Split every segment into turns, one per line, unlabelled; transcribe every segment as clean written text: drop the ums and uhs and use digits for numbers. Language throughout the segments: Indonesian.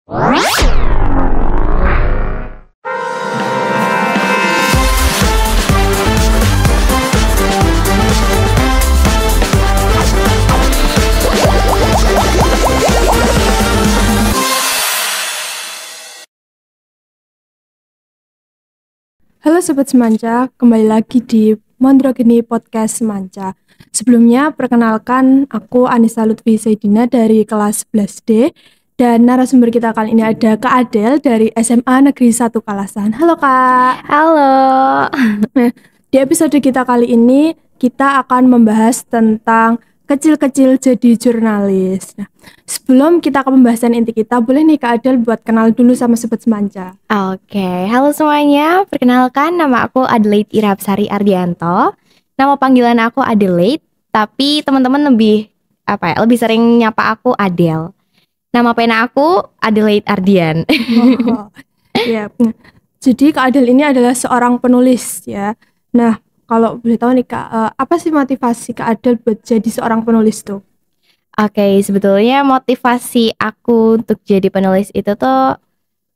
Halo Sobat Semanca, kembali lagi di Mondrogeni Podcast Semanca. Sebelumnya, perkenalkan aku Anissa Lutfi Saidina dari kelas 11D dan narasumber kita kali ini ada Kak Adel dari SMA Negeri 1 Kalasan. Halo Kak.
Halo.
Nah, di episode kita kali ini kita akan membahas tentang kecil-kecil jadi jurnalis. Nah, sebelum kita ke pembahasan inti kita, boleh nih Kak Adel buat kenal dulu sama Sobat Semanca.
Oke, halo semuanya. Perkenalkan, nama aku Adelaide Irapsari Ardianto. Nama panggilan aku Adelaide, tapi teman-teman lebih sering nyapa aku Adel. Nama pena aku Adelaide Ardian.
Oh, ya. Jadi Kak Adel ini adalah seorang penulis ya. Nah, kalau boleh tahu nih Kak, apa sih motivasi Kak Adel buat jadi seorang penulis tuh?
Oke, sebetulnya motivasi aku untuk jadi penulis itu tuh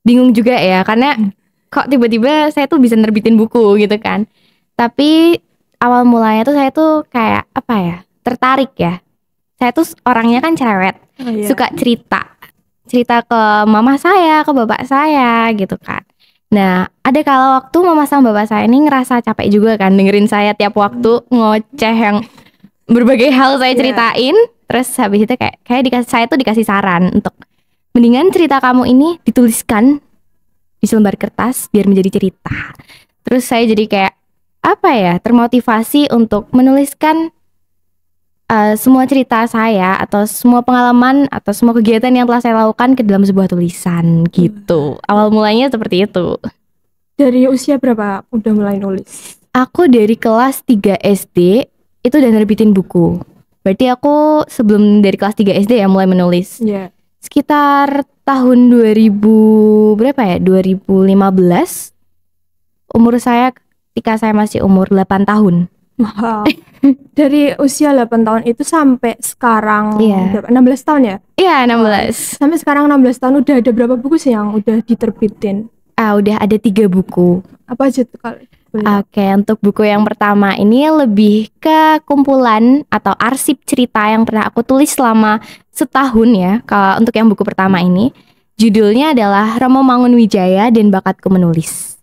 bingung juga ya, karena kok tiba-tiba saya tuh bisa nerbitin buku gitu kan. Tapi awal mulanya tuh saya tuh kayak tertarik ya. Saya tuh orangnya kan cerewet, suka cerita ke mama saya, ke bapak saya gitu kan. Nah, ada kalau waktu mama sama bapak saya ini ngerasa capek juga kan dengerin saya tiap waktu ngoceh yang berbagai hal saya ceritain. Terus habis itu saya tuh dikasih saran untuk mendingan cerita kamu ini dituliskan di selembar kertas biar menjadi cerita. Terus saya jadi kayak termotivasi untuk menuliskan semua cerita saya atau semua pengalaman atau semua kegiatan yang telah saya lakukan ke dalam sebuah tulisan gitu. Awal mulanya seperti itu.
Dari usia berapa udah mulai nulis?
Aku dari kelas 3 SD itu udah nerbitin buku. Berarti aku sebelum dari kelas 3 SD ya mulai menulis.
Iya.
Sekitar tahun 2015 umur saya ketika saya masih umur 8 tahun.
Wow. Dari usia 8 tahun itu sampai sekarang 16 tahun ya?
Iya, 16.
Sampai sekarang 16 tahun udah ada berapa buku sih yang udah diterbitin?
Udah ada 3 buku.
Apa aja tuh kalau
Oke, untuk buku yang pertama ini lebih ke kumpulan atau arsip cerita yang pernah aku tulis selama setahun ya. Kalau untuk yang buku pertama ini, judulnya adalah Romo Mangunwijaya dan Bakatku Menulis.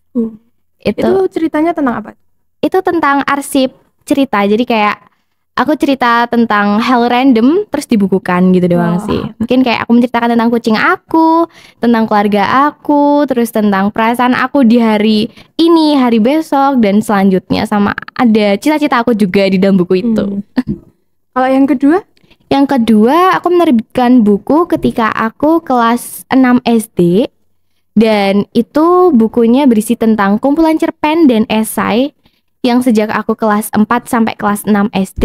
Itu ceritanya tentang apa?
Itu tentang arsip cerita. Jadi kayak aku cerita tentang hal random terus dibukukan gitu doang sih. Mungkin kayak aku menceritakan tentang kucing aku, tentang keluarga aku, terus tentang perasaan aku di hari ini, hari besok, dan selanjutnya. Sama ada cita-cita aku juga di dalam buku itu.
Kalau yang kedua?
Yang kedua, aku menerbitkan buku ketika aku kelas 6 SD. Dan itu bukunya berisi tentang kumpulan cerpen dan esai yang sejak aku kelas 4 sampai kelas 6 SD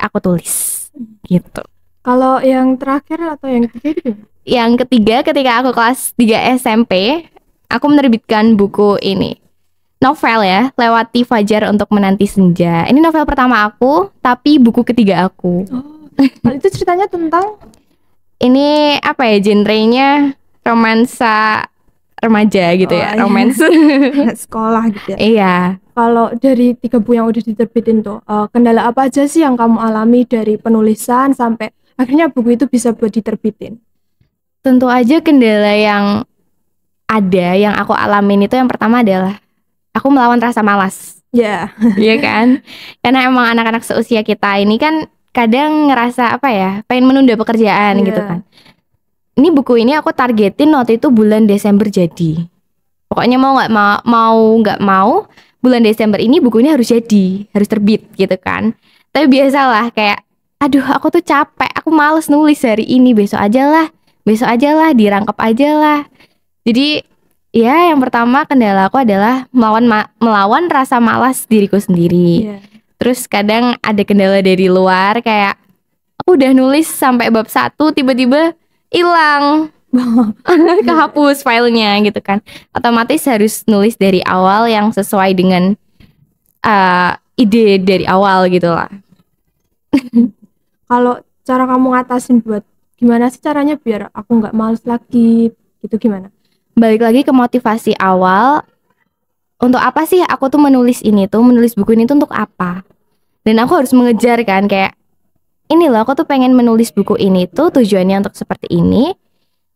aku tulis gitu.
Kalau yang terakhir atau yang ketiga gitu?
Yang ketiga ketika aku kelas 3 SMP, aku menerbitkan buku ini. Novel ya, Lewati Fajar untuk Menanti Senja. Ini novel pertama aku, tapi buku ketiga aku.
Itu ceritanya tentang?
Ini genrenya romansa remaja gitu ya, romance
sekolah gitu ya.
Iya.
Kalau dari 3 buku yang udah diterbitin tuh, kendala apa aja sih yang kamu alami dari penulisan sampai akhirnya buku itu bisa buat diterbitin?
Tentu aja kendala yang ada yang aku alamin itu yang pertama adalah aku melawan rasa malas.
Iya.
Iya kan? Karena emang anak-anak seusia kita ini kan kadang ngerasa pengen menunda pekerjaan gitu kan. Ini buku ini aku targetin waktu itu bulan Desember jadi. Pokoknya mau nggak mau bulan Desember ini buku ini harus jadi, harus terbit gitu kan. Tapi biasalah kayak aduh aku tuh capek, aku males nulis hari ini, besok aja lah, dirangkap aja lah. Jadi ya yang pertama kendala aku adalah melawan rasa malas diriku sendiri. Terus kadang ada kendala dari luar kayak aku udah nulis sampai bab 1 tiba-tiba hilang, kehapus filenya gitu kan. Otomatis harus nulis dari awal yang sesuai dengan ide dari awal gitu lah.
Kalau cara kamu ngatasin buat gimana sih caranya biar aku nggak males lagi gitu gimana?
Balik lagi ke motivasi awal, untuk apa sih aku tuh menulis buku ini tuh untuk apa? Dan aku harus mengejar kan, kayak ini loh aku tuh pengen menulis buku ini tuh tujuannya untuk seperti ini.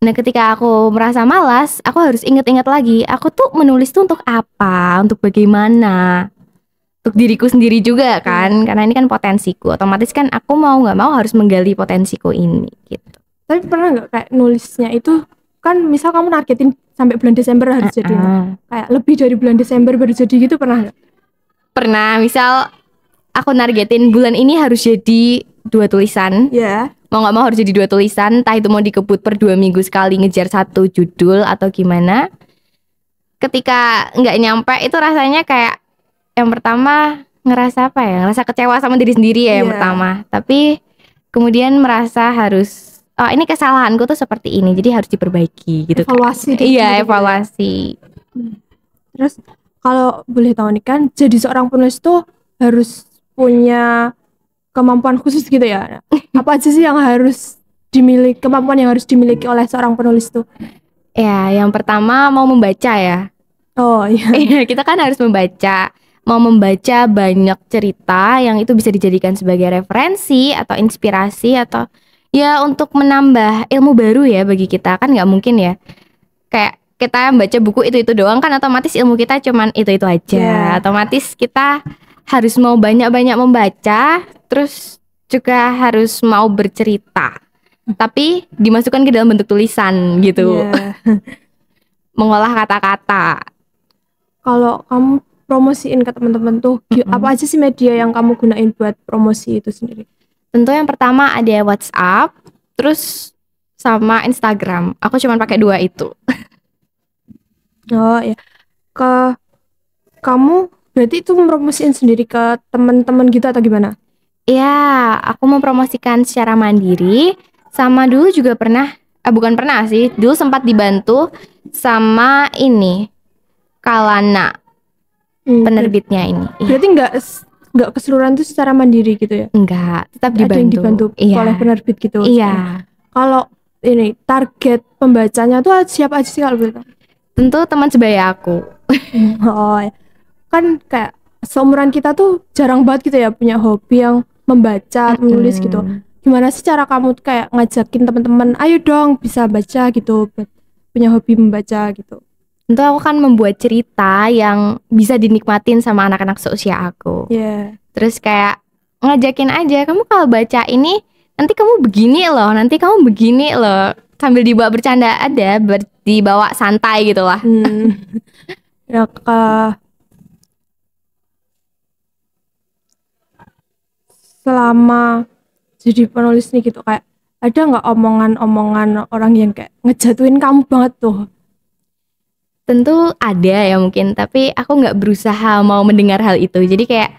Nah ketika aku merasa malas, aku harus inget-inget lagi, aku tuh menulis tuh untuk apa, untuk bagaimana, untuk diriku sendiri juga kan, karena ini kan potensiku, otomatis kan aku mau nggak mau harus menggali potensiku ini gitu.
Tapi pernah nggak kayak nulisnya itu kan misal kamu nargetin sampai bulan Desember harus jadi, kayak lebih dari bulan Desember baru jadi gitu, pernah nggak?
Pernah, misal aku nargetin bulan ini harus jadi 2 tulisan.
Ya.
Mau nggak mau harus jadi 2 tulisan, entah itu mau dikebut per 2 minggu sekali ngejar 1 judul atau gimana. Ketika nggak nyampe itu rasanya kayak yang pertama ngerasa apa ya, ngerasa kecewa sama diri sendiri ya yang pertama. Tapi kemudian merasa harus, oh ini kesalahanku tuh seperti ini, jadi harus diperbaiki gitu.
Evaluasi.
Iya, evaluasi.
Terus kalau boleh tahu nih kan, jadi seorang penulis tuh harus punya kemampuan khusus gitu ya. Apa aja sih yang harus dimiliki, kemampuan yang harus dimiliki oleh seorang penulis tuh?
Ya, yang pertama mau membaca ya.
Oh iya.
Kita kan harus membaca. Mau membaca banyak cerita yang itu bisa dijadikan sebagai referensi atau inspirasi atau ya untuk menambah ilmu baru ya bagi kita. Kan nggak mungkin ya kayak kita baca buku itu doang, kan otomatis ilmu kita cuman itu aja. Otomatis kita harus mau banyak-banyak membaca, terus juga harus mau bercerita, tapi dimasukkan ke dalam bentuk tulisan gitu. Mengolah kata-kata.
Kalau kamu promosiin ke teman-teman tuh, apa aja sih media yang kamu gunain buat promosi itu sendiri?
Tentu yang pertama ada WhatsApp, terus sama Instagram. Aku cuma pakai 2 itu.
Oh ya, kamu berarti itu mempromosiin sendiri ke teman-teman gitu atau gimana?
Ya, aku mempromosikan secara mandiri. Sama dulu juga pernah, bukan pernah sih, dulu sempat dibantu sama ini Kalana, penerbitnya ini.
Berarti nggak keseluruhan tuh secara mandiri gitu ya?
Enggak, tetap dibantu.
Ada yang dibantu oleh penerbit gitu.
Iya.
Kalau ini target pembacanya tuh siapa aja sih kalau gitu?
Tentu teman sebaya aku.
Oh ya. Kan kayak seumuran kita tuh jarang banget gitu ya punya hobi yang membaca, menulis gitu. Gimana sih cara kamu kayak ngajakin teman-teman, ayo dong bisa baca gitu, punya hobi membaca gitu?
Tentu aku kan membuat cerita yang bisa dinikmatin sama anak-anak seusia aku. Terus kayak ngajakin aja, kamu kalau baca ini nanti kamu begini loh, nanti kamu begini loh, sambil dibawa bercanda, ada dibawa santai gitu lah.
Ya selama jadi penulis nih gitu, kayak ada nggak omongan-omongan orang yang kayak ngejatuhin kamu banget tuh?
Tentu ada ya mungkin, tapi aku nggak berusaha mau mendengar hal itu. Jadi kayak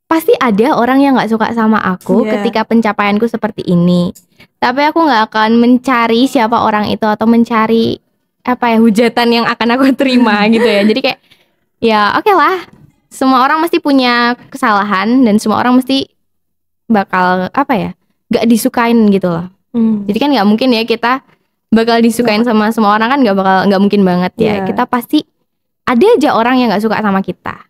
pasti ada orang yang nggak suka sama aku ketika pencapaianku seperti ini. Tapi aku nggak akan mencari siapa orang itu atau mencari apa ya hujatan yang akan aku terima gitu ya. Jadi kayak ya oke lah, semua orang mesti punya kesalahan dan semua orang mesti bakal apa ya nggak disukain gitu loh. Jadi kan nggak mungkin ya kita bakal disukain sama semua orang, kan nggak mungkin banget ya. Kita pasti ada aja orang yang nggak suka sama kita.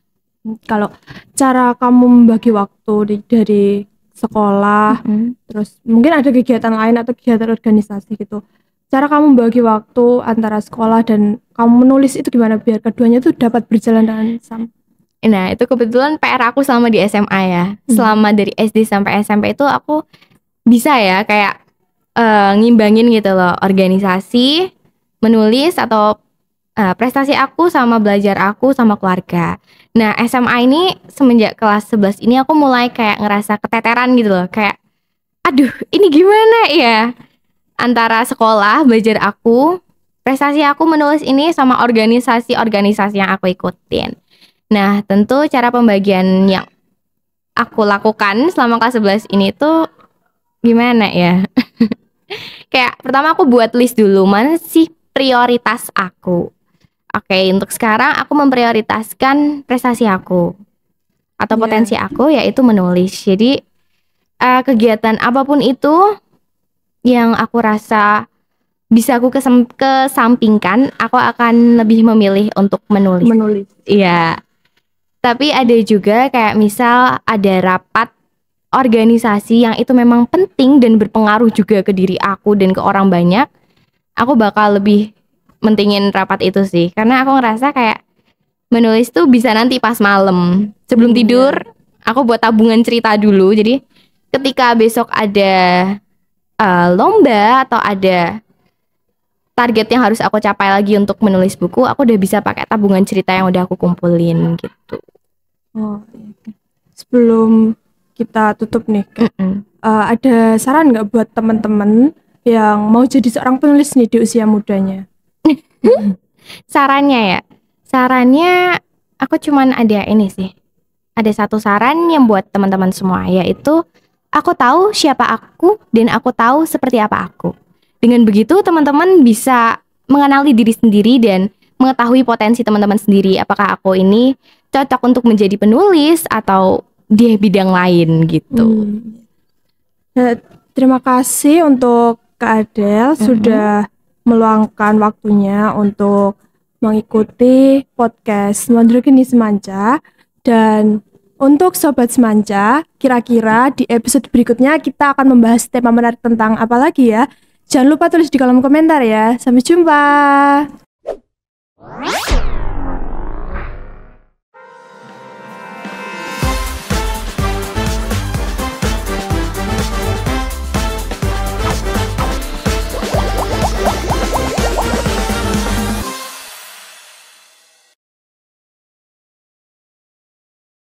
Kalau cara kamu membagi waktu dari sekolah, terus mungkin ada kegiatan lain atau kegiatan organisasi gitu, cara kamu membagi waktu antara sekolah dan kamu menulis itu gimana biar keduanya tuh dapat berjalan dengan sama?
Nah itu kebetulan PR aku selama di SMA ya. Selama dari SD sampai SMP itu aku bisa ya kayak ngimbangin gitu loh, organisasi, menulis atau prestasi aku sama belajar aku sama keluarga. Nah SMA ini semenjak kelas 11 ini aku mulai kayak ngerasa keteteran gitu loh, kayak aduh ini gimana ya antara sekolah, belajar aku, prestasi aku menulis ini sama organisasi-organisasi yang aku ikutin. Nah tentu cara pembagian yang aku lakukan selama kelas 11 ini tuh gimana ya kayak pertama aku buat list dulu mana sih prioritas aku. Oke, untuk sekarang aku memprioritaskan prestasi aku atau potensi aku, yaitu menulis. Jadi kegiatan apapun itu yang aku rasa bisa aku kesampingkan, aku akan lebih memilih untuk menulis. Iya. Tapi ada juga kayak misal ada rapat organisasi yang itu memang penting dan berpengaruh juga ke diri aku dan ke orang banyak, aku bakal lebih mentingin rapat itu sih. Karena aku ngerasa kayak menulis tuh bisa nanti pas malam sebelum tidur, aku buat tabungan cerita dulu. Jadi ketika besok ada lomba atau ada target yang harus aku capai lagi untuk menulis buku, aku udah bisa pakai tabungan cerita yang udah aku kumpulin gitu.
Oh, iya. Sebelum kita tutup nih, ada saran nggak buat teman-teman yang mau jadi seorang penulis nih di usia mudanya?
Sarannya aku cuman ada ini sih. Ada satu saran yang buat teman-teman semua, yaitu aku tahu siapa aku dan aku tahu seperti apa aku. Dengan begitu teman-teman bisa mengenali diri sendiri dan mengetahui potensi teman-teman sendiri. Apakah aku ini cocok untuk menjadi penulis atau di bidang lain gitu.
Nah, terima kasih untuk Kak Adel sudah meluangkan waktunya untuk mengikuti podcast Mondrogeni Semanca. Dan untuk Sobat Semanca, kira-kira di episode berikutnya kita akan membahas tema menarik tentang apa lagi ya? Jangan lupa tulis di kolom komentar ya. Sampai jumpa.